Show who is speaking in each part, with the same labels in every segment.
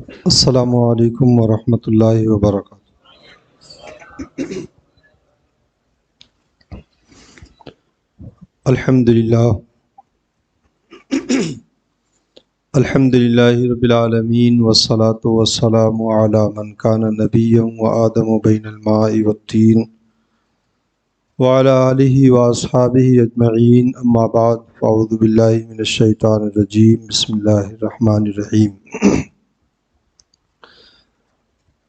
Speaker 1: السلام علیکم ورحمۃ اللہ وبرکاتہ۔ الحمد للہ رب العالمین والصلاة والسلام علی من کان نبیا وآدم بین الماء والطین وعلی آلہ واصحابہ اجمعین، اما بعد فاعوذ باللہ من الشیطان الرجیم، بسم اللہ الرحمن الرحیم۔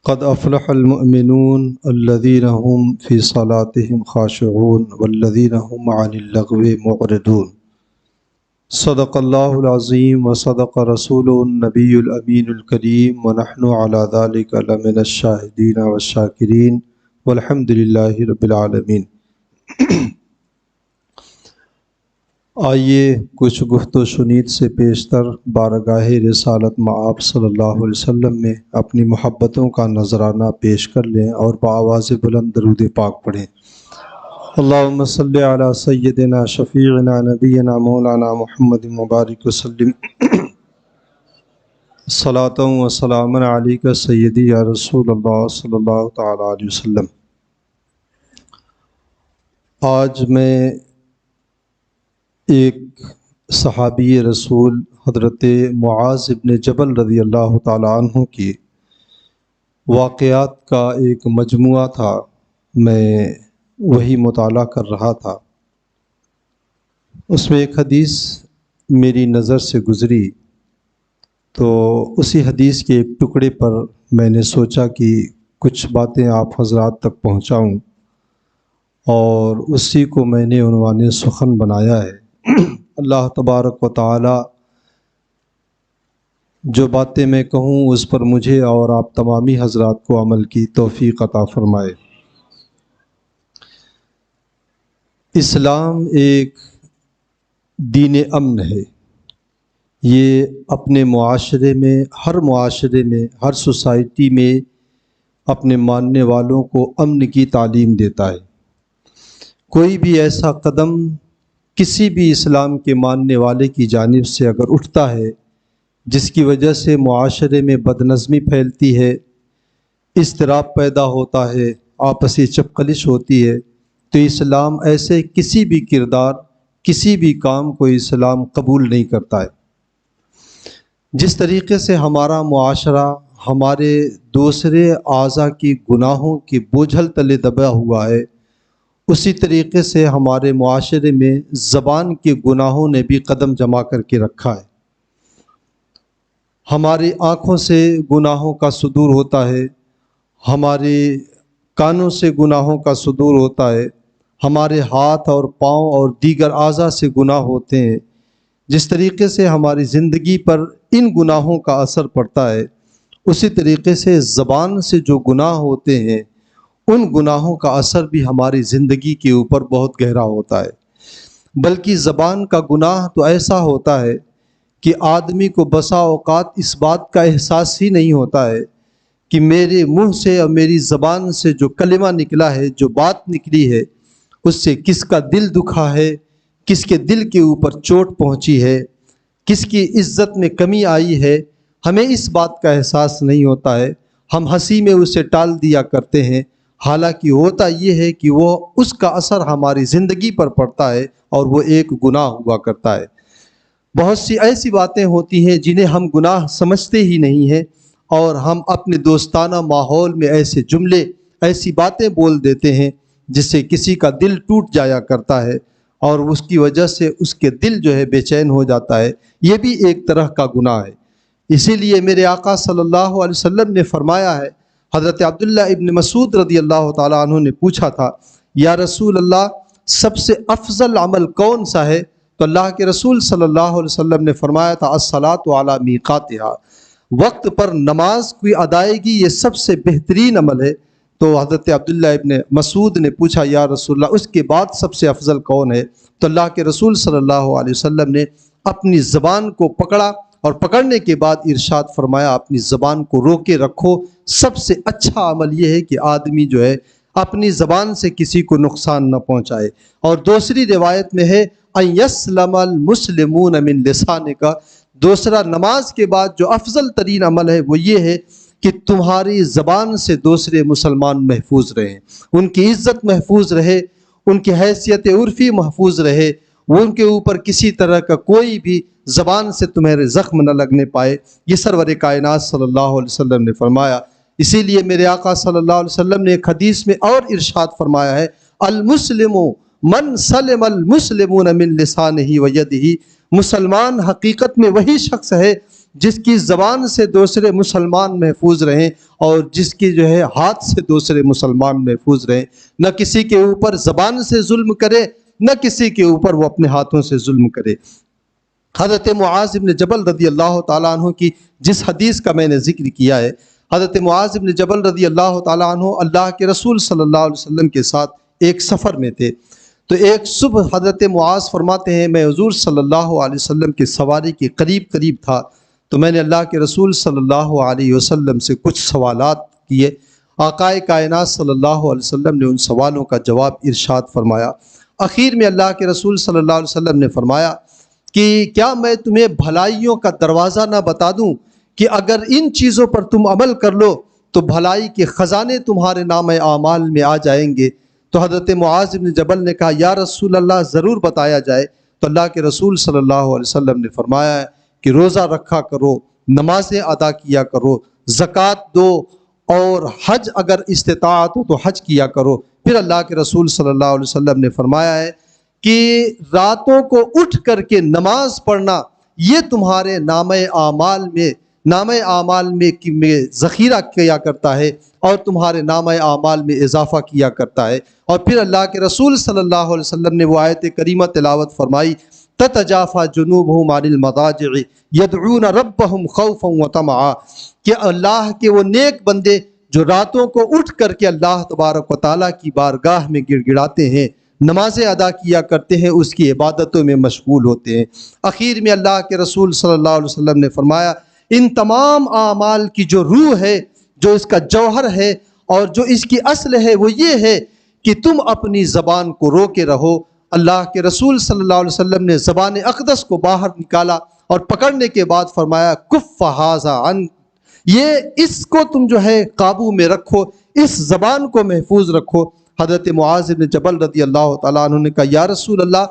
Speaker 1: قد افلح المؤمنون الذین هم فی صلاتهم خاشعون والذین هم عن اللغو معرضون۔ صدق اللہ العظیم وصدق رسوله النبی الامین الکریم ونحن علی ذلک لمن الشاہدین والشاکرین والحمد للہ رب العالمین۔ آئیے کچھ گفت و شنید سے پیشتر بارگاہ رسالت مآب صلی اللہ علیہ وسلم میں اپنی محبتوں کا نذرانہ پیش کر لیں اور بآواز بلند درود پاک پڑھیں۔ اللہم صلی علی سیدنا شفیعنا نبینا مولانا محمد مبارک وسلم، صلاۃ و سلام علیک سیدی یا رسول اللہ صلی اللہ تعالی علیہ وسلم۔ آج میں ایک صحابی رسول حضرت معاذ ابن جبل رضی اللہ تعالی عنہ کی واقعات کا ایک مجموعہ تھا، میں وہی مطالعہ کر رہا تھا۔ اس میں ایک حدیث میری نظر سے گزری، تو اسی حدیث کے ایک ٹکڑے پر میں نے سوچا کہ کچھ باتیں آپ حضرات تک پہنچاؤں، اور اسی کو میں نے عنوان سخن بنایا ہے۔ اللہ تبارک و تعالی جو باتیں میں کہوں اس پر مجھے اور آپ تمامی حضرات کو عمل کی توفیق عطا فرمائے۔ اسلام ایک دین امن ہے، یہ اپنے معاشرے میں، ہر سوسائٹی میں اپنے ماننے والوں کو امن کی تعلیم دیتا ہے۔ کوئی بھی ایسا قدم کسی بھی اسلام کے ماننے والے کی جانب سے اگر اٹھتا ہے جس کی وجہ سے معاشرے میں بدنظمی پھیلتی ہے، اضطراب پیدا ہوتا ہے، آپسی چپقلش ہوتی ہے، تو اسلام ایسے کسی بھی کردار، کسی بھی کام کو اسلام قبول نہیں کرتا ہے۔ جس طریقے سے ہمارا معاشرہ ہمارے دوسرے اعضاء کی گناہوں کی بوجھل تلے دبا ہوا ہے، اسی طریقے سے ہمارے معاشرے میں زبان کے گناہوں نے بھی قدم جما کر کے رکھا ہے۔ ہماری آنکھوں سے گناہوں کا صدور ہوتا ہے، ہمارے کانوں سے گناہوں کا صدور ہوتا ہے، ہمارے ہاتھ اور پاؤں اور دیگر اعضاء سے گناہ ہوتے ہیں۔ جس طریقے سے ہماری زندگی پر ان گناہوں کا اثر پڑتا ہے، اسی طریقے سے زبان سے جو گناہ ہوتے ہیں ان گناہوں کا اثر بھی ہماری زندگی کے اوپر بہت گہرا ہوتا ہے۔ بلکہ زبان کا گناہ تو ایسا ہوتا ہے کہ آدمی کو بسا اوقات اس بات کا احساس ہی نہیں ہوتا ہے کہ میرے منہ سے اور میری زبان سے جو کلمہ نکلا ہے، جو بات نکلی ہے، اس سے کس کا دل دکھا ہے، کس کے دل کے اوپر چوٹ پہنچی ہے، کس کی عزت میں کمی آئی ہے۔ ہمیں اس بات کا احساس نہیں ہوتا ہے، ہم ہنسی میں اسے ٹال دیا کرتے ہیں، حالانکہ ہوتا یہ ہے کہ وہ اس کا اثر ہماری زندگی پر پڑتا ہے اور وہ ایک گناہ ہوا کرتا ہے۔ بہت سی ایسی باتیں ہوتی ہیں جنہیں ہم گناہ سمجھتے ہی نہیں ہیں، اور ہم اپنے دوستانہ ماحول میں ایسے جملے، ایسی باتیں بول دیتے ہیں جس سے کسی کا دل ٹوٹ جایا کرتا ہے، اور اس کی وجہ سے اس کے دل جو ہے بے چین ہو جاتا ہے۔ یہ بھی ایک طرح کا گناہ ہے۔ اسی لیے میرے آقا صلی اللہ علیہ وسلم نے فرمایا ہے، حضرت عبداللہ ابن مسعود رضی اللہ تعالیٰ عنہ نے پوچھا تھا، یا رسول اللہ سب سے افضل عمل کون سا ہے؟ تو اللہ کے رسول صلی اللہ علیہ وسلم نے فرمایا تھا، الصلاۃ علی میقاتہا، وقت پر نماز کی ادائیگی یہ سب سے بہترین عمل ہے۔ تو حضرت عبداللہ ابن مسعود نے پوچھا، یا رسول اللہ اس کے بعد سب سے افضل کون ہے؟ تو اللہ کے رسول صلی اللہ علیہ وسلم نے اپنی زبان کو پکڑا، اور پکڑنے کے بعد ارشاد فرمایا، اپنی زبان کو روکے رکھو۔ سب سے اچھا عمل یہ ہے کہ آدمی جو ہے اپنی زبان سے کسی کو نقصان نہ پہنچائے۔ اور دوسری روایت میں ہے، ان یسلم المسلمون من لسانک، دوسرا نماز کے بعد جو افضل ترین عمل ہے وہ یہ ہے کہ تمہاری زبان سے دوسرے مسلمان محفوظ رہیں، ان کی عزت محفوظ رہے، ان کی حیثیت عرفی محفوظ رہے، وہ ان کے اوپر کسی طرح کا کوئی بھی زبان سے تمہارے زخم نہ لگنے پائے۔ یہ سرور کائنات صلی اللہ علیہ وسلم نے فرمایا۔ اسی لیے میرے آقا صلی اللہ علیہ وسلم نے ایک حدیث میں اور ارشاد فرمایا ہے، المسلم من سلم المسلمون من لسانہ و یدہ، مسلمان حقیقت میں وہی شخص ہے جس کی زبان سے دوسرے مسلمان محفوظ رہیں اور جس کی جو ہے ہاتھ سے دوسرے مسلمان محفوظ رہیں، نہ کسی کے اوپر زبان سے ظلم کرے، نہ کسی کے اوپر وہ اپنے ہاتھوں سے ظلم کرے۔ حضرت معاذ بن جبل رضی اللہ تعالیٰ عنہ کی جس حدیث کا میں نے ذکر کیا ہے، حضرت معاذ بن جبل رضی اللہ تعالیٰ عنہ اللہ کے رسول صلی اللہ علیہ وسلم کے ساتھ ایک سفر میں تھے، تو ایک صبح حضرت معاذ فرماتے ہیں میں حضور صلی اللہ علیہ وسلم کی سواری کے قریب تھا، تو میں نے اللہ کے رسول صلی اللہ علیہ وسلم سے کچھ سوالات کیے۔ آقائے کائنات صلی اللہ علیہ وسلم نے ان سوالوں کا جواب ارشاد فرمایا۔ آخر میں اللہ کے رسول صلی اللہ علیہ وسلم نے فرمایا کہ کیا میں تمہیں بھلائیوں کا دروازہ نہ بتا دوں کہ اگر ان چیزوں پر تم عمل کر لو تو بھلائی کے خزانے تمہارے نام اعمال میں آ جائیں گے؟ تو حضرت معاذ بن جبل نے کہا یا رسول اللہ ضرور بتایا جائے۔ تو اللہ کے رسول صلی اللہ علیہ وسلم نے فرمایا ہے کہ روزہ رکھا کرو، نمازیں ادا کیا کرو، زکوٰۃ دو، اور حج اگر استطاعت ہو تو حج کیا کرو۔ پھر اللہ کے رسول صلی اللہ علیہ وسلم نے فرمایا ہے کہ راتوں کو اٹھ کر کے نماز پڑھنا یہ تمہارے نام اعمال میں ذخیرہ کیا کرتا ہے اور تمہارے نام اعمال میں اضافہ کیا کرتا ہے۔ اور پھر اللہ کے رسول صلی اللہ علیہ وسلم نے وہ آیت کریمہ تلاوت فرمائی، تتجافى جنوبهم عن المضاجع يدعون ربهم خوفا وطمعا، کہ اللہ کے وہ نیک بندے جو راتوں کو اٹھ کر کے اللہ تبارک و تعالیٰ کی بارگاہ میں گڑ گڑاتے ہیں، نمازیں ادا کیا کرتے ہیں، اس کی عبادتوں میں مشغول ہوتے ہیں۔ آخر میں اللہ کے رسول صلی اللہ علیہ وسلم نے فرمایا ان تمام اعمال کی جو روح ہے، جو اس کا جوہر ہے اور جو اس کی اصل ہے، وہ یہ ہے کہ تم اپنی زبان کو روکے رہو۔ اللہ کے رسول صلی اللہ علیہ وسلم نے زبان اقدس کو باہر نکالا اور پکڑنے کے بعد فرمایا کف ھذا عنک، یہ اس کو تم جو ہے قابو میں رکھو، اس زبان کو محفوظ رکھو۔ حضرت معاذ بن جبل رضی اللہ تعالیٰ عنہ نے کہا یا رسول اللہ،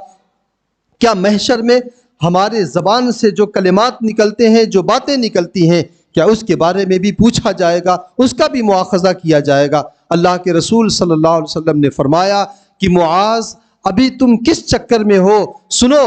Speaker 1: کیا محشر میں ہمارے زبان سے جو کلمات نکلتے ہیں، جو باتیں نکلتی ہیں، کیا اس کے بارے میں بھی پوچھا جائے گا، اس کا بھی مواخذہ کیا جائے گا؟ اللہ کے رسول صلی اللہ علیہ وسلم نے فرمایا کہ معاذ ابھی تم کس چکر میں ہو؟ سنو،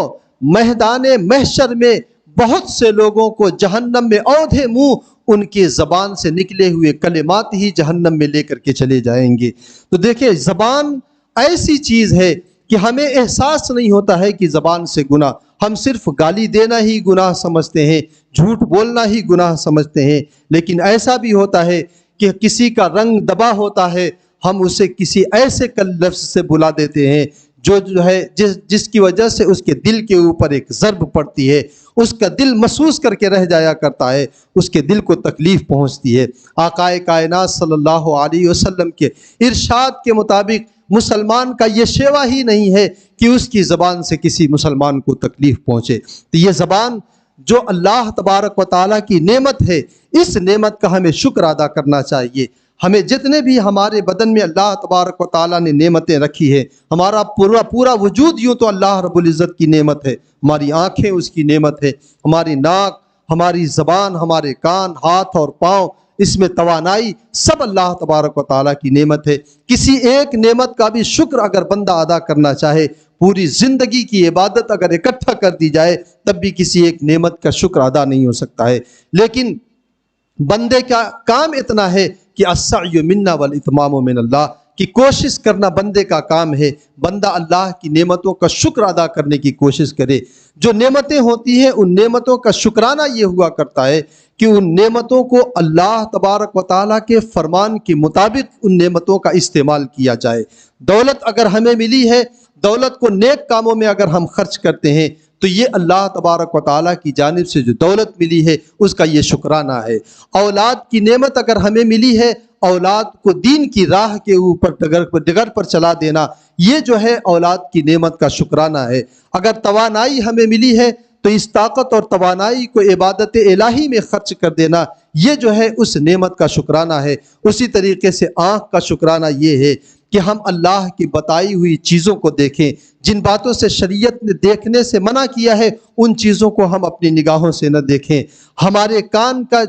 Speaker 1: میدان محشر میں بہت سے لوگوں کو جہنم میں اوندھے منہ ان کے زبان سے نکلے ہوئے کلمات ہی جہنم میں لے کر کے چلے جائیں گے۔ تو دیکھیں، زبان ایسی چیز ہے کہ ہمیں احساس نہیں ہوتا ہے کہ زبان سے گناہ، ہم صرف گالی دینا ہی گناہ سمجھتے ہیں، جھوٹ بولنا ہی گناہ سمجھتے ہیں، لیکن ایسا بھی ہوتا ہے کہ کسی کا رنگ دبا ہوتا ہے، ہم اسے کسی ایسے لفظ سے بلا دیتے ہیں جو ہے جس کی وجہ سے اس کے دل کے اوپر ایک ضرب پڑتی ہے، اس کا دل محسوس کر کے رہ جایا کرتا ہے، اس کے دل کو تکلیف پہنچتی ہے۔ آقائے کائنات صلی اللہ علیہ وسلم کے ارشاد کے مطابق مسلمان کا یہ شیوا ہی نہیں ہے کہ اس کی زبان سے کسی مسلمان کو تکلیف پہنچے۔ تو یہ زبان جو اللہ تبارک و تعالیٰ کی نعمت ہے، اس نعمت کا ہمیں شکر ادا کرنا چاہیے۔ ہمیں جتنے بھی ہمارے بدن میں اللہ تبارک و تعالیٰ نے نعمتیں رکھی ہیں، ہمارا پورا وجود یوں تو اللہ رب العزت کی نعمت ہے، ہماری آنکھیں اس کی نعمت ہے، ہماری ناک، ہماری زبان، ہمارے کان، ہاتھ اور پاؤں، اس میں توانائی، سب اللہ تبارک و تعالیٰ کی نعمت ہے۔ کسی ایک نعمت کا بھی شکر اگر بندہ ادا کرنا چاہے، پوری زندگی کی عبادت اگر اکٹھا کر دی جائے، تب بھی کسی ایک نعمت کا شکر ادا نہیں ہو سکتا ہے۔ لیکن بندے کا کام اتنا ہے کہ السعی منا والاتمام من اللہ، کہ کوشش کرنا بندے کا کام ہے، بندہ اللہ کی نعمتوں کا شکر ادا کرنے کی کوشش کرے۔ جو نعمتیں ہوتی ہیں ان نعمتوں کا شکرانہ یہ ہوا کرتا ہے کہ ان نعمتوں کو اللہ تبارک و تعالیٰ کے فرمان کے مطابق ان نعمتوں کا استعمال کیا جائے۔ دولت اگر ہمیں ملی ہے، دولت کو نیک کاموں میں اگر ہم خرچ کرتے ہیں تو یہ اللہ تبارک و تعالیٰ کی جانب سے جو دولت ملی ہے اس کا یہ شکرانہ ہے۔ اولاد کی نعمت اگر ہمیں ملی ہے، اولاد کو دین کی راہ کے اوپر ڈگر پر چلا دینا، یہ جو ہے اولاد کی نعمت کا شکرانہ ہے۔ اگر توانائی ہمیں ملی ہے تو اس طاقت اور توانائی کو عبادت الہی میں خرچ کر دینا یہ جو ہے اس نعمت کا شکرانہ ہے۔ اسی طریقے سے آنکھ کا شکرانہ یہ ہے کہ ہم اللہ کی بتائی ہوئی چیزوں کو دیکھیں، جن باتوں سے شریعت نے دیکھنے سے منع کیا ہے ان چیزوں کو ہم اپنی نگاہوں سے نہ دیکھیں۔ ہمارے کان کا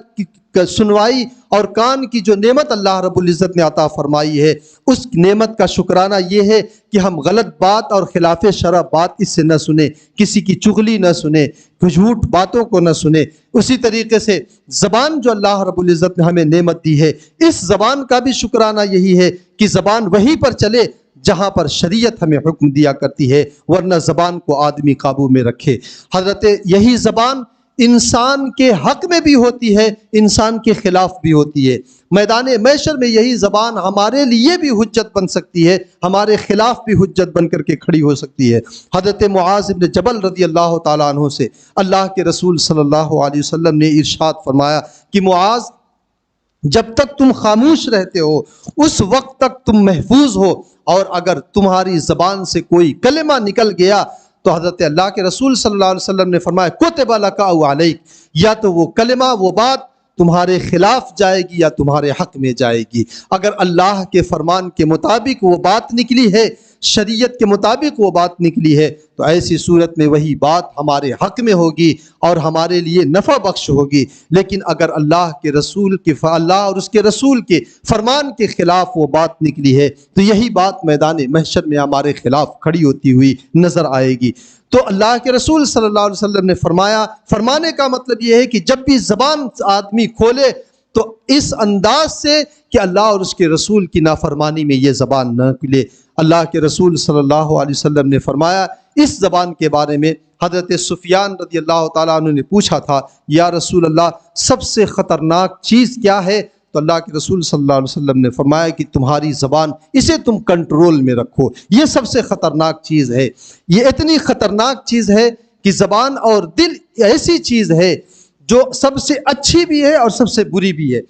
Speaker 1: سنوائی اور کان کی جو نعمت اللہ رب العزت نے عطا فرمائی ہے اس نعمت کا شکرانہ یہ ہے کہ ہم غلط بات اور خلاف شرع بات اس سے نہ سنیں، کسی کی چغلی نہ سنیں، جھوٹ باتوں کو نہ سنیں۔ اسی طریقے سے زبان جو اللہ رب العزت نے ہمیں نعمت دی ہے اس زبان کا بھی شکرانہ یہی ہے کہ زبان وہیں پر چلے جہاں پر شریعت ہمیں حکم دیا کرتی ہے، ورنہ زبان کو آدمی قابو میں رکھے۔ حضرت یہی زبان انسان کے حق میں بھی ہوتی ہے، انسان کے خلاف بھی ہوتی ہے۔ میدان محشر میں یہی زبان ہمارے لیے بھی حجت بن سکتی ہے، ہمارے خلاف بھی حجت بن کر کے کھڑی ہو سکتی ہے۔ حضرت معاذ بن جبل رضی اللہ تعالیٰ عنہ سے اللہ کے رسول صلی اللہ علیہ وسلم نے ارشاد فرمایا کہ معاذ، جب تک تم خاموش رہتے ہو اس وقت تک تم محفوظ ہو، اور اگر تمہاری زبان سے کوئی کلمہ نکل گیا تو حضرت اللہ کے رسول صلی اللہ علیہ وسلم نے فرمایا کتب لک او علیک، یا تو وہ کلمہ وہ بات تمہارے خلاف جائے گی یا تمہارے حق میں جائے گی۔ اگر اللہ کے فرمان کے مطابق وہ بات نکلی ہے، شریعت کے مطابق وہ بات نکلی ہے، تو ایسی صورت میں وہی بات ہمارے حق میں ہوگی اور ہمارے لیے نفع بخش ہوگی۔ لیکن اگر اللہ اور اس کے رسول کے فرمان کے خلاف وہ بات نکلی ہے تو یہی بات میدان محشر میں ہمارے خلاف کھڑی ہوتی ہوئی نظر آئے گی۔ تو اللہ کے رسول صلی اللہ علیہ وسلم نے فرمانے کا مطلب یہ ہے کہ جب بھی زبان آدمی کھولے تو اس انداز سے کہ اللہ اور اس کے رسول کی نافرمانی میں یہ زبان نہ کھلے۔ اللہ کے رسول صلی اللہ علیہ وسلم نے فرمایا اس زبان کے بارے میں، حضرت سفیان رضی اللہ تعالیٰ عنہ نے پوچھا تھا یا رسول اللہ سب سے خطرناک چیز کیا ہے؟ تو اللہ کے رسول صلی اللہ علیہ وسلم نے فرمایا کہ تمہاری زبان، اسے تم کنٹرول میں رکھو، یہ سب سے خطرناک چیز ہے۔ یہ اتنی خطرناک چیز ہے کہ زبان اور دل ایسی چیز ہے جو سب سے اچھی بھی ہے اور سب سے بری بھی ہے۔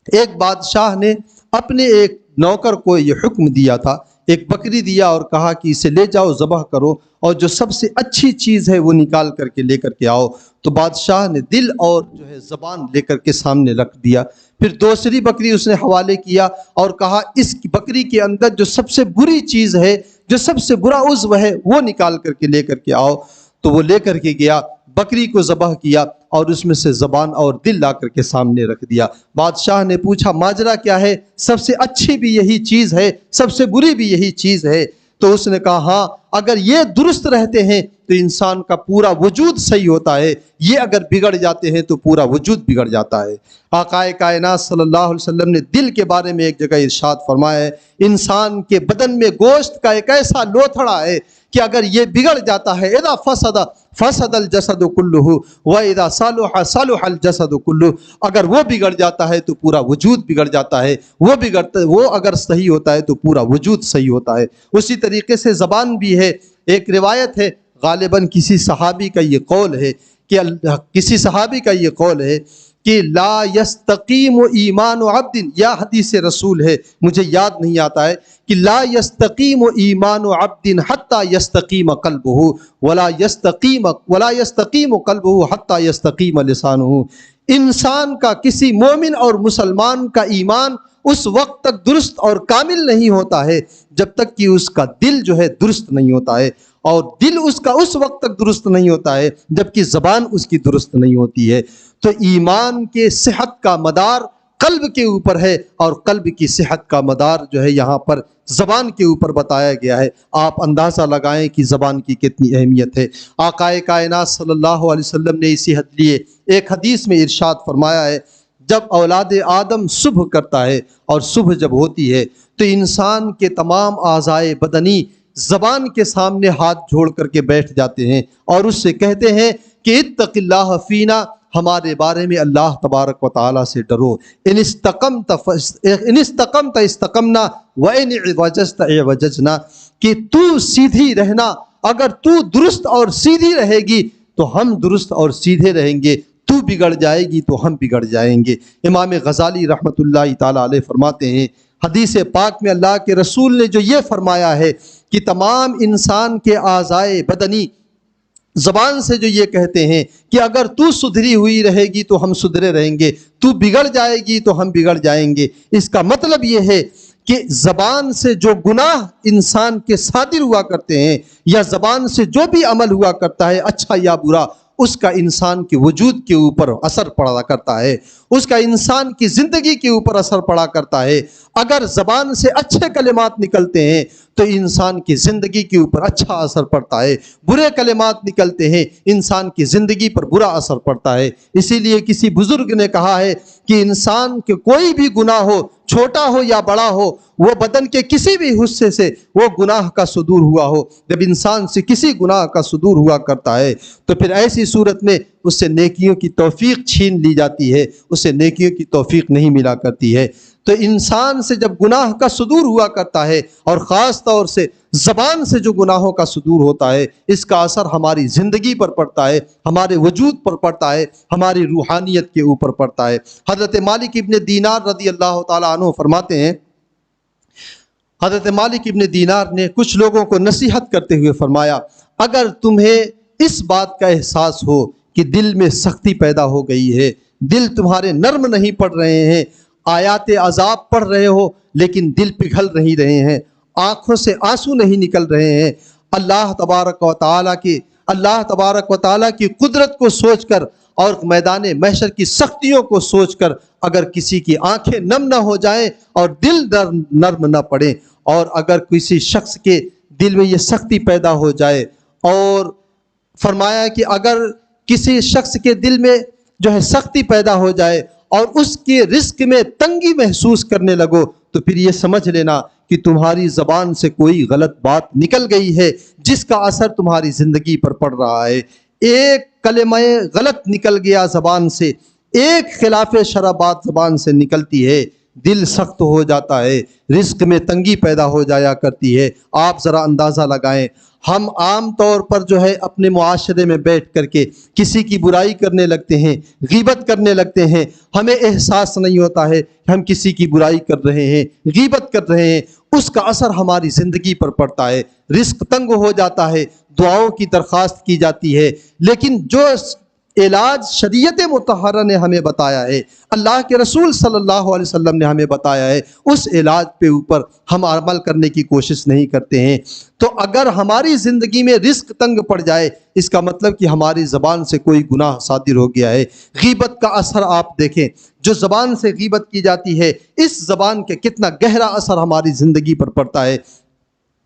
Speaker 1: ایک بادشاہ نے اپنے ایک نوکر کو یہ حکم دیا تھا، ایک بکری دیا اور کہا کہ اسے لے جاؤ ذبح کرو اور جو سب سے اچھی چیز ہے وہ نکال کر کے لے کر کے آؤ۔ تو بادشاہ نے دل اور جو ہے زبان لے کر کے سامنے رکھ دیا، پھر دوسری بکری اس نے حوالے کیا اور کہا اس بکری کے اندر جو سب سے بری چیز ہے، جو سب سے برا عضو ہے وہ نکال کر کے لے کر کے آؤ۔ تو وہ لے کر کے گیا، بکری کو ذبح کیا اور اس میں سے زبان اور دل لا کر کے سامنے رکھ دیا۔ بادشاہ نے پوچھا ماجرا کیا ہے؟ سب سے اچھی بھی یہی چیز ہے، سب سے بری بھی یہی چیز ہے۔ تو اس نے کہا ہاں، اگر یہ درست رہتے ہیں تو انسان کا پورا وجود صحیح ہوتا ہے، یہ اگر بگڑ جاتے ہیں تو پورا وجود بگڑ جاتا ہے۔ آقا کائنات صلی اللہ علیہ وسلم نے دل کے بارے میں ایک جگہ ارشاد فرمایا ہے، انسان کے بدن میں گوشت کا ایک ایسا لوتھڑا ہے کہ اگر یہ بگڑ جاتا ہے، اذا فسد الجسد کلہ واذا صلح صلح الجسد کلہ، اگر وہ بگڑ جاتا ہے تو پورا وجود بگڑ جاتا ہے، وہ اگر صحیح ہوتا ہے تو پورا وجود صحیح ہوتا ہے۔ اسی طریقے سے زبان بھی ہے۔ ایک روایت ہے، غالباً کسی صحابی کا یہ قول ہے کہ لا یستقیم ایمان عبد، یا حدیث رسول ہے مجھے یاد نہیں آتا ہے، کہ لا یستقیم ایمان عبد حتی یستقیم قلبہ ولا یستقیم قلبہ حتی یستقیم لسانہ۔ انسان کا، کسی مومن اور مسلمان کا ایمان اس وقت تک درست اور کامل نہیں ہوتا ہے جب تک کہ اس کا دل جو ہے درست نہیں ہوتا ہے، اور دل اس کا اس وقت تک درست نہیں ہوتا ہے جب کہ زبان اس کی درست نہیں ہوتی ہے۔ تو ایمان کے صحت کا مدار قلب کے اوپر ہے، اور قلب کی صحت کا مدار جو ہے یہاں پر زبان کے اوپر بتایا گیا ہے۔ آپ اندازہ لگائیں کہ زبان کی کتنی اہمیت ہے۔ آقا کائنات صلی اللہ علیہ وسلم نے اسی لیے ایک حدیث میں ارشاد فرمایا ہے، جب اولاد آدم صبح کرتا ہے اور صبح جب ہوتی ہے تو انسان کے تمام اعضائے بدنی زبان کے سامنے ہاتھ جوڑ کر کے بیٹھ جاتے ہیں اور اس سے کہتے ہیں کہ اتق اللہ فینا، ہمارے بارے میں اللہ تبارک و تعالیٰ سے ڈرو۔ ان استقمت استقمنا وان اعوججت اعوججنا، کہ تو سیدھی رہنا، اگر تو درست اور سیدھی رہے گی تو ہم درست اور سیدھے رہیں گے، تو بگڑ جائے گی تو ہم بگڑ جائیں گے۔ امام غزالی رحمۃ اللہ تعالیٰ علیہ فرماتے ہیں، حدیث پاک میں اللہ کے رسول نے جو یہ فرمایا ہے کہ تمام انسان کے اعضائے بدنی زبان سے جو یہ کہتے ہیں کہ اگر تو سدھری ہوئی رہے گی تو ہم سدھرے رہیں گے، تو بگڑ جائے گی تو ہم بگڑ جائیں گے، اس کا مطلب یہ ہے کہ زبان سے جو گناہ انسان کے صادر ہوا کرتے ہیں، یا زبان سے جو بھی عمل ہوا کرتا ہے اچھا یا برا، اس کا انسان کے وجود کے اوپر اثر پڑا کرتا ہے، اس کا انسان کی زندگی کے اوپر اثر پڑا کرتا ہے۔ اگر زبان سے اچھے کلمات نکلتے ہیں تو انسان کی زندگی کے اوپر اچھا اثر پڑتا ہے، برے کلمات نکلتے ہیں انسان کی زندگی پر برا اثر پڑتا ہے۔ اسی لیے کسی بزرگ نے کہا ہے کہ انسان کے کوئی بھی گناہ ہو، چھوٹا ہو یا بڑا ہو، وہ بدن کے کسی بھی حصے سے وہ گناہ کا صدور ہوا ہو، جب انسان سے کسی گناہ کا صدور ہوا کرتا ہے تو پھر ایسی صورت میں اس سے نیکیوں کی توفیق چھین لی جاتی ہے، اس سے نیکیوں کی توفیق نہیں ملا کرتی ہے۔ تو انسان سے جب گناہ کا صدور ہوا کرتا ہے، اور خاص طور سے زبان سے جو گناہوں کا صدور ہوتا ہے، اس کا اثر ہماری زندگی پر پڑتا ہے، ہمارے وجود پر پڑتا ہے، ہماری روحانیت کے اوپر پڑتا ہے۔ حضرت مالک ابن دینار رضی اللہ تعالیٰ عنہ فرماتے ہیں، حضرت مالک ابن دینار نے کچھ لوگوں کو نصیحت کرتے ہوئے فرمایا، اگر تمہیں اس بات کا احساس ہو کہ دل میں سختی پیدا ہو گئی ہے، دل تمہارے نرم نہیں پڑ رہے ہیں، آیات عذاب پڑھ رہے ہو لیکن دل پگھل نہیں رہے ہیں، آنکھوں سے آنسو نہیں نکل رہے ہیں، اللہ تبارک و تعالیٰ کی قدرت کو سوچ کر اور میدان محشر کی سختیوں کو سوچ کر اگر کسی کی آنکھیں نم نہ ہو جائیں اور دل نرم نہ پڑے، اور اگر کسی شخص کے دل میں یہ سختی پیدا ہو جائے، اور فرمایا کہ اگر کسی شخص کے دل میں جو ہے سختی پیدا ہو جائے اور اس کے رزق میں تنگی محسوس کرنے لگو، تو پھر یہ سمجھ لینا کہ تمہاری زبان سے کوئی غلط بات نکل گئی ہے جس کا اثر تمہاری زندگی پر پڑ رہا ہے۔ ایک کلمہ غلط نکل گیا زبان سے، ایک خلاف شرع بات زبان سے نکلتی ہے، دل سخت ہو جاتا ہے، رزق میں تنگی پیدا ہو جایا کرتی ہے۔ آپ ذرا اندازہ لگائیں، ہم عام طور پر جو ہے اپنے معاشرے میں بیٹھ کر کے کسی کی برائی کرنے لگتے ہیں، غیبت کرنے لگتے ہیں، ہمیں احساس نہیں ہوتا ہے کہ ہم کسی کی برائی کر رہے ہیں، غیبت کر رہے ہیں، اس کا اثر ہماری زندگی پر پڑتا ہے، رزق تنگ ہو جاتا ہے، دعاؤں کی درخواست کی جاتی ہے۔ لیکن جو علاج شریعت مطہرہ نے ہمیں بتایا ہے، اللہ کے رسول صلی اللہ علیہ وسلم نے ہمیں بتایا ہے، اس علاج پہ اوپر ہم عمل کرنے کی کوشش نہیں کرتے ہیں۔ تو اگر ہماری زندگی میں رزق تنگ پڑ جائے، اس کا مطلب کہ ہماری زبان سے کوئی گناہ صادر ہو گیا ہے۔ غیبت کا اثر آپ دیکھیں، جو زبان سے غیبت کی جاتی ہے، اس زبان کے کتنا گہرا اثر ہماری زندگی پر پڑتا ہے۔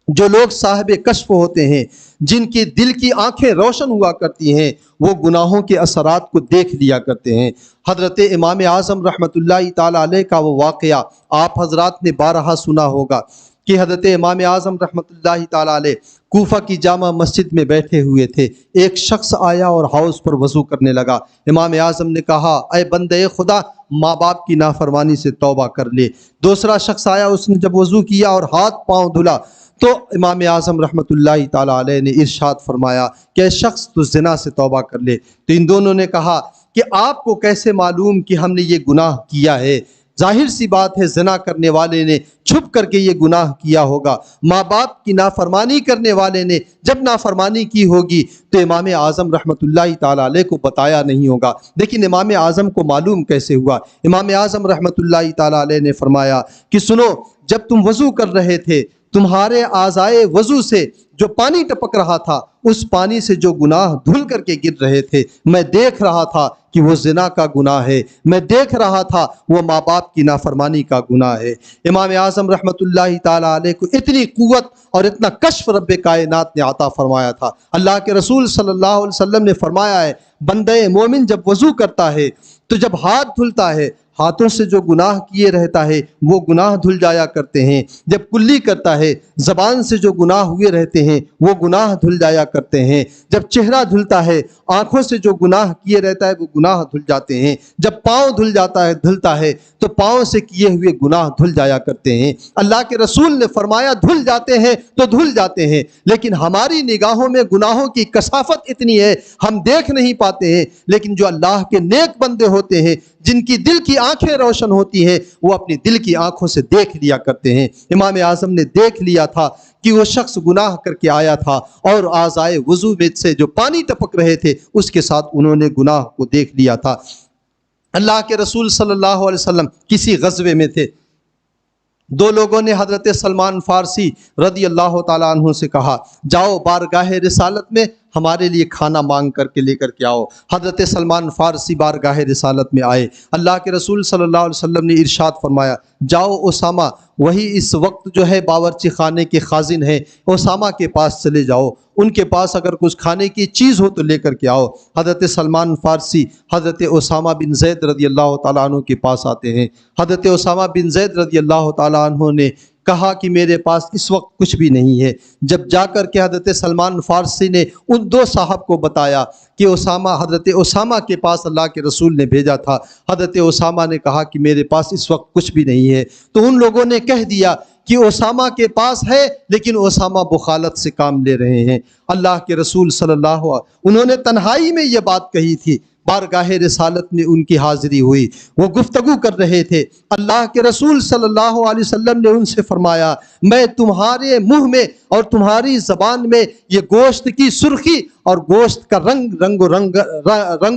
Speaker 1: جو لوگ صاحب کشف ہوتے ہیں، جن کی دل کی آنکھیں روشن ہوا کرتی ہیں، وہ گناہوں کے اثرات کو دیکھ لیا کرتے ہیں۔ حضرت امام اعظم رحمۃ اللہ تعالیٰ علیہ کا وہ واقعہ آپ حضرات نے بارہا سنا ہوگا کہ حضرت امام اعظم رحمۃ اللہ تعالیٰ علیہ کوفہ کی جامع مسجد میں بیٹھے ہوئے تھے، ایک شخص آیا اور حوض پر وضو کرنے لگا۔ امام اعظم نے کہا، اے بندے خدا، ماں باپ کی نافرمانی سے توبہ کر لے۔ دوسرا شخص آیا، اس نے جب وضو کیا اور ہاتھ پاؤں دھلا تو امام اعظم رحمۃ اللہ تعالیٰ علیہ نے ارشاد فرمایا کہ اے شخص تو زنا سے توبہ کر لے۔ تو ان دونوں نے کہا کہ آپ کو کیسے معلوم کہ ہم نے یہ گناہ کیا ہے؟ ظاہر سی بات ہے زنا کرنے والے نے چھپ کر کے یہ گناہ کیا ہوگا، ماں باپ کی نافرمانی کرنے والے نے جب نافرمانی کی ہوگی تو امام اعظم رحمۃ اللہ تعالیٰ علیہ کو بتایا نہیں ہوگا۔ لیکن امام اعظم کو معلوم کیسے ہوا؟ امام اعظم رحمۃ اللہ تعالیٰ علیہ نے فرمایا کہ سنو، جب تم وضو کر رہے تھے، تمہارے اعضائے وضو سے جو پانی ٹپک رہا تھا، اس پانی سے جو گناہ دھل کر کے گر رہے تھے، میں دیکھ رہا تھا کہ وہ زنا کا گناہ ہے، میں دیکھ رہا تھا وہ ماں باپ کی نافرمانی کا گناہ ہے۔ امام اعظم رحمۃ اللہ تعالیٰ علیہ کو اتنی قوت اور اتنا کشف رب کائنات نے عطا فرمایا تھا۔ اللہ کے رسول صلی اللہ علیہ وسلم نے فرمایا ہے، بندے مومن جب وضو کرتا ہے تو جب ہاتھ دھلتا ہے، ہاتھوں سے جو گناہ کیے رہتا ہے وہ گناہ دھل جایا کرتے ہیں۔ جب کلی کرتا ہے، زبان سے جو گناہ ہوئے رہتے ہیں وہ گناہ دھل جایا کرتے ہیں۔ جب چہرہ دھلتا ہے، آنکھوں سے جو گناہ کیے رہتا ہے وہ گناہ دھل جاتے ہیں۔ جب پاؤں دھلتا ہے تو پاؤں سے کیے ہوئے گناہ دھل جایا کرتے ہیں۔ اللہ کے رسول نے فرمایا دھل جاتے ہیں تو دھل جاتے ہیں، لیکن ہماری نگاہوں میں گناہوں کی کثافت اتنی ہے ہم دیکھ نہیں پاتے ہیں۔ لیکن جو اللہ کے نیک بندے ہوتے ہیں جن کی دل کی آنکھیں روشن ہوتی ہیں وہ اپنی دل کی آنکھوں سے دیکھ لیا کرتے ہیں۔ امام اعظم نے دیکھ لیا تھا کہ وہ شخص گناہ کر کے آیا تھا اور اعضائے وضو میں سے جو پانی ٹپک رہے تھے اس کے ساتھ انہوں نے گناہ کو دیکھ لیا تھا۔ اللہ کے رسول صلی اللہ علیہ وسلم کسی غزوے میں تھے، دو لوگوں نے حضرت سلمان فارسی رضی اللہ تعالیٰ عنہ سے کہا جاؤ بارگاہ رسالت میں ہمارے لیے کھانا مانگ کر کے لے کر کے آؤ۔ حضرت سلمان فارسی بارگاہ رسالت میں آئے، اللہ کے رسول صلی اللہ علیہ وسلم نے ارشاد فرمایا جاؤ اسامہ، وہی اس وقت جو ہے باورچی خانے کے خازن ہیں، اسامہ کے پاس چلے جاؤ، ان کے پاس اگر کچھ کھانے کی چیز ہو تو لے کر کے آؤ۔ حضرت سلمان فارسی حضرت اسامہ بن زید رضی اللہ تعالیٰ عنہ کے پاس آتے ہیں۔ حضرت اسامہ بن زید رضی اللہ تعالیٰ عنہ نے کہا کہ میرے پاس اس وقت کچھ بھی نہیں ہے۔ جب جا کر کے حضرت سلمان فارسی نے ان دو صاحب کو بتایا کہ حضرت اسامہ کے پاس اللہ کے رسول نے بھیجا تھا، حضرت اسامہ نے کہا کہ میرے پاس اس وقت کچھ بھی نہیں ہے، تو ان لوگوں نے کہہ دیا کہ اسامہ کے پاس ہے لیکن اسامہ بخالت سے کام لے رہے ہیں۔ اللہ کے رسول صلی اللہ علیہ وسلم انہوں نے تنہائی میں یہ بات کہی تھی، بارگاہ رسالت میں ان کی حاضری ہوئی، وہ گفتگو کر رہے تھے، اللہ کے رسول صلی اللہ علیہ وسلم نے ان سے فرمایا میں تمہارے منہ میں اور تمہاری زبان میں یہ گوشت کی سرخی اور گوشت کا رنگ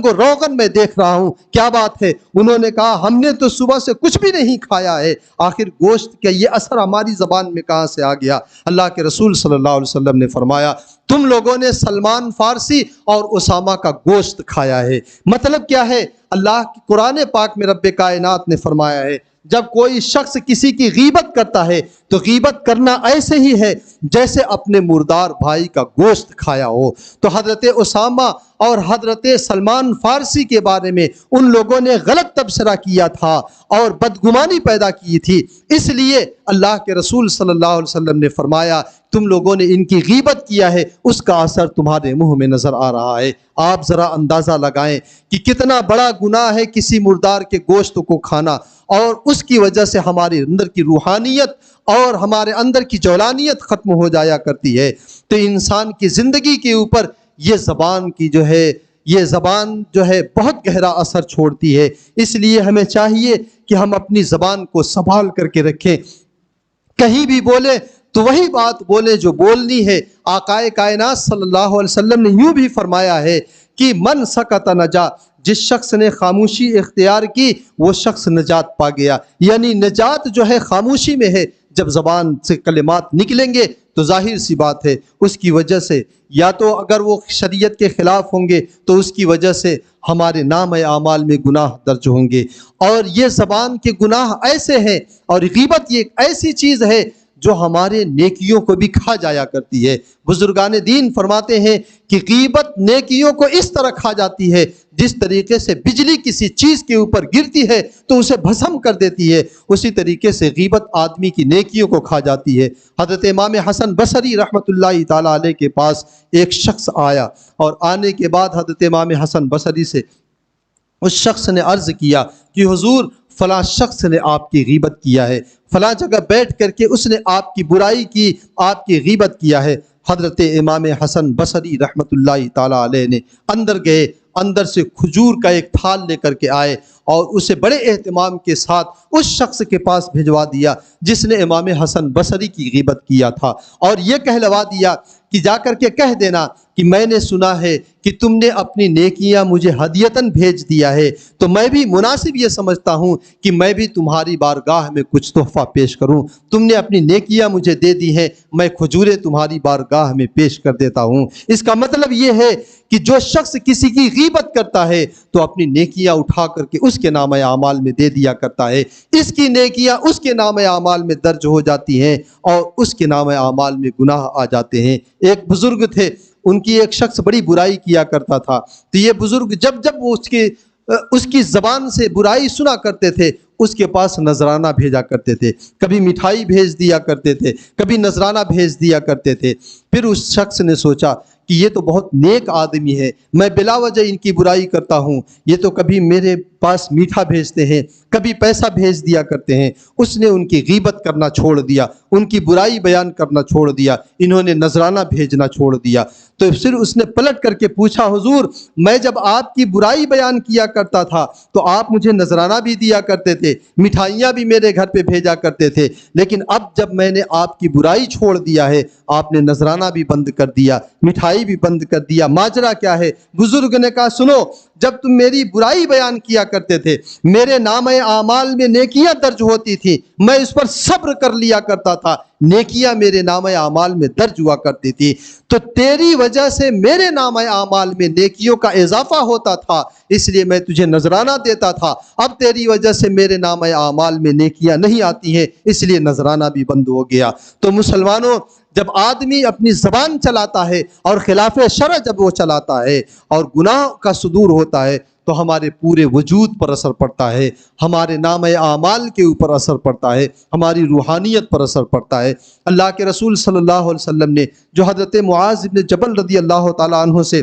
Speaker 1: و روغن میں دیکھ رہا ہوں، کیا بات ہے؟ انہوں نے کہا ہم نے تو صبح سے کچھ بھی نہیں کھایا ہے، آخر گوشت کا یہ اثر ہماری زبان میں کہاں سے آ گیا؟ اللہ کے رسول صلی اللہ علیہ وسلم نے فرمایا تم لوگوں نے سلمان فارسی اور اسامہ کا گوشت کھایا ہے۔ مطلب کیا ہے؟ اللہ کی قرآن پاک میں رب کائنات نے فرمایا ہے جب کوئی شخص کسی کی غیبت کرتا ہے تو غیبت کرنا ایسے ہی ہے جیسے اپنے مردار بھائی کا گوشت کھایا ہو۔ تو حضرت اسامہ اور حضرت سلمان فارسی کے بارے میں ان لوگوں نے غلط تبصرہ کیا تھا اور بدگمانی پیدا کی تھی، اس لیے اللہ کے رسول صلی اللہ علیہ وسلم نے فرمایا تم لوگوں نے ان کی غیبت کیا ہے، اس کا اثر تمہارے منہ میں نظر آ رہا ہے۔ آپ ذرا اندازہ لگائیں کہ کتنا بڑا گناہ ہے کسی مردار کے گوشت کو کھانا، اور اس کی وجہ سے ہمارے اندر کی روحانیت اور ہمارے اندر کی جولانیت ختم ہو جایا کرتی ہے۔ تو انسان کی زندگی کے اوپر یہ زبان جو ہے بہت گہرا اثر چھوڑتی ہے، اس لیے ہمیں چاہیے کہ ہم اپنی زبان کو سنبھال کر کے رکھیں، کہیں بھی بولے تو وہی بات بولے جو بولنی ہے۔ آقائے کائنات صلی اللہ علیہ وسلم نے یوں بھی فرمایا ہے کہ من سکت نجا، جس شخص نے خاموشی اختیار کی وہ شخص نجات پا گیا، یعنی نجات جو ہے خاموشی میں ہے۔ جب زبان سے کلمات نکلیں گے تو ظاہر سی بات ہے اس کی وجہ سے یا تو اگر وہ شریعت کے خلاف ہوں گے تو اس کی وجہ سے ہمارے نام اعمال میں گناہ درج ہوں گے، اور یہ زبان کے گناہ ایسے ہیں اور غیبت یہ ایک ایسی چیز ہے جو ہمارے نیکیوں کو بھی کھا جایا کرتی ہے۔ بزرگان دین فرماتے ہیں کہ غیبت نیکیوں کو اس طرح کھا جاتی ہے جس طریقے سے بجلی کسی چیز کے اوپر گرتی ہے تو اسے بھسم کر دیتی ہے، اسی طریقے سے غیبت آدمی کی نیکیوں کو کھا جاتی ہے۔ حضرت امام حسن بصری رحمۃ اللہ تعالیٰ علیہ کے پاس ایک شخص آیا، اور آنے کے بعد حضرت امام حسن بصری سے اس شخص نے عرض کیا کہ حضور فلاں شخص نے آپ کی غیبت کیا ہے، فلاں جگہ بیٹھ کر کے اس نے آپ کی برائی کی، آپ کی غیبت کیا ہے۔ حضرت امام حسن بصری رحمۃ اللہ تعالیٰ علیہ نے اندر گئے، اندر سے کھجور کا ایک تھال لے کر کے آئے اور اسے بڑے اہتمام کے ساتھ اس شخص کے پاس بھجوا دیا جس نے امام حسن بصری کی غیبت کیا تھا، اور یہ کہلوا دیا کہ جا کر کے کہہ دینا کہ میں نے سنا ہے کہ تم نے اپنی نیکیاں مجھے ہدیتاً بھیج دیا ہے، تو میں بھی مناسب یہ سمجھتا ہوں کہ میں بھی تمہاری بارگاہ میں کچھ تحفہ پیش کروں۔ تم نے اپنی نیکیاں مجھے دے دی ہیں، میں کھجوریں تمہاری بارگاہ میں پیش کر دیتا ہوں۔ اس کا مطلب یہ ہے کہ جو شخص کسی کی غیبت کرتا ہے تو اپنی نیکیاں اٹھا کر کے اس کے نام اعمال میں دے دیا کرتا ہے، اس کی نیکیاں اس کے نام اعمال میں درج ہو جاتی ہیں اور اس کے نام اعمال میں گناہ آ جاتے ہیں۔ ایک بزرگ تھے، ان کی ایک شخص بڑی برائی کیا کرتا تھا، تو یہ بزرگ جب وہ اس کی زبان سے برائی سنا کرتے تھے اس کے پاس نذرانہ بھیجا کرتے تھے، کبھی مٹھائی بھیج دیا کرتے تھے، کبھی نذرانہ بھیج دیا کرتے تھے۔ پھر اس شخص نے سوچا کہ یہ تو بہت نیک آدمی ہے، میں بلا وجہ ان کی برائی کرتا ہوں، یہ تو کبھی میرے پاس میٹھا بھیجتے ہیں، کبھی پیسہ بھیج دیا کرتے ہیں۔ اس نے ان کی غیبت کرنا چھوڑ دیا، ان کی برائی بیان کرنا چھوڑ دیا، انہوں نے نذرانہ بھیجنا چھوڑ دیا۔ تو پھر اس نے پلٹ کر کے پوچھا حضور میں جب آپ کی برائی بیان کیا کرتا تھا تو آپ مجھے نذرانہ بھی دیا کرتے تھے، مٹھائیاں بھی میرے گھر پہ بھیجا کرتے تھے، لیکن اب جب میں نے آپ کی برائی چھوڑ دیا ہے آپ نے نذرانہ بھی بند کر دیا، مٹھائی بھی بند کر دیا، ماجرا کیا ہے؟ بزرگ نے کہا سنو، جب تم میری برائی بیان کیا کرتے تھے میرے نامہ اعمال میں نیکیاں درج ہوتی تھی، میں اس پر صبر کر لیا کرتا تھا، نیکیاں میرے نامہ اعمال میں درج ہوا کرتی تھی، تو تیری وجہ سے میرے نامہ اعمال میں نیکیوں کا اضافہ ہوتا تھا، اس لیے میں تجھے نذرانہ دیتا تھا، اب تیری وجہ سے میرے نامہ اعمال میں نیکیاں نہیں آتی ہیں، اس لیے نذرانہ بھی بند ہو گیا۔ تو مسلمانوں، جب آدمی اپنی زبان چلاتا ہے اور خلاف شرع جب وہ چلاتا ہے اور گناہ کا صدور ہوتا ہے تو ہمارے پورے وجود پر اثر پڑتا ہے، ہمارے نامہ اعمال کے اوپر اثر پڑتا ہے، ہماری روحانیت پر اثر پڑتا ہے۔ اللہ کے رسول صلی اللہ علیہ وسلم نے جو حضرت معاذ بن جبل رضی اللہ تعالیٰ عنہ سے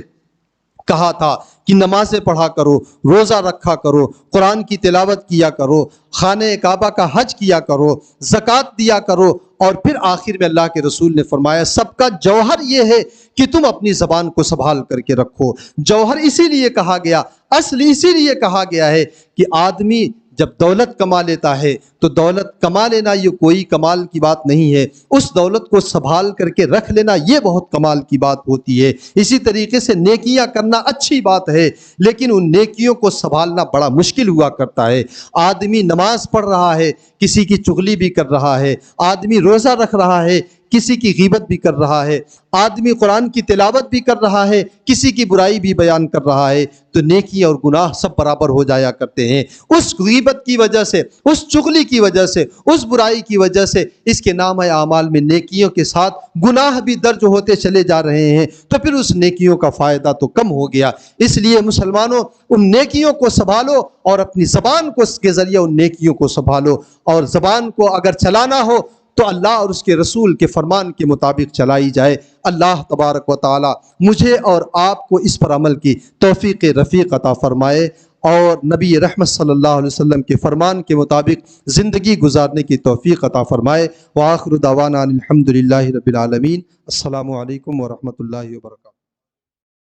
Speaker 1: کہا تھا کہ نمازیں پڑھا کرو، روزہ رکھا کرو، قرآن کی تلاوت کیا کرو، خانہ کعبہ کا حج کیا کرو، زکوٰۃ دیا کرو، اور پھر آخر میں اللہ کے رسول نے فرمایا سب کا جوہر یہ ہے کہ تم اپنی زبان کو سنبھال کر کے رکھو۔ جوہر اسی لیے کہا گیا، اصل اسی لیے کہا گیا ہے کہ آدمی جب دولت کما لیتا ہے تو دولت کما لینا یہ کوئی کمال کی بات نہیں ہے، اس دولت کو سنبھال کر کے رکھ لینا یہ بہت کمال کی بات ہوتی ہے۔ اسی طریقے سے نیکیاں کرنا اچھی بات ہے، لیکن ان نیکیوں کو سنبھالنا بڑا مشکل ہوا کرتا ہے۔ آدمی نماز پڑھ رہا ہے، کسی کی چغلی بھی کر رہا ہے، آدمی روزہ رکھ رہا ہے، کسی کی غیبت بھی کر رہا ہے، آدمی قرآن کی تلاوت بھی کر رہا ہے، کسی کی برائی بھی بیان کر رہا ہے، تو نیکی اور گناہ سب برابر ہو جایا کرتے ہیں۔ اس غیبت کی وجہ سے، اس چغلی کی وجہ سے، اس برائی کی وجہ سے اس کے نامہ اعمال میں نیکیوں کے ساتھ گناہ بھی درج ہوتے چلے جا رہے ہیں، تو پھر اس نیکیوں کا فائدہ تو کم ہو گیا۔ اس لیے مسلمانوں ان نیکیوں کو سنبھالو اور اپنی زبان کو اس کے ذریعے ان نیکیوں کو سنبھالو، اور زبان کو اگر چلانا ہو تو اللہ اور اس کے رسول کے فرمان کے مطابق چلائی جائے۔ اللہ تبارک و تعالی مجھے اور آپ کو اس پر عمل کی توفیق رفیق عطا فرمائے اور نبی رحمت صلی اللہ علیہ وسلم کے فرمان کے مطابق زندگی گزارنے کی توفیق عطا فرمائے۔ وآخر دعوانا الحمدللہ رب العالمین۔ السلام علیکم ورحمۃ اللہ وبرکاتہ۔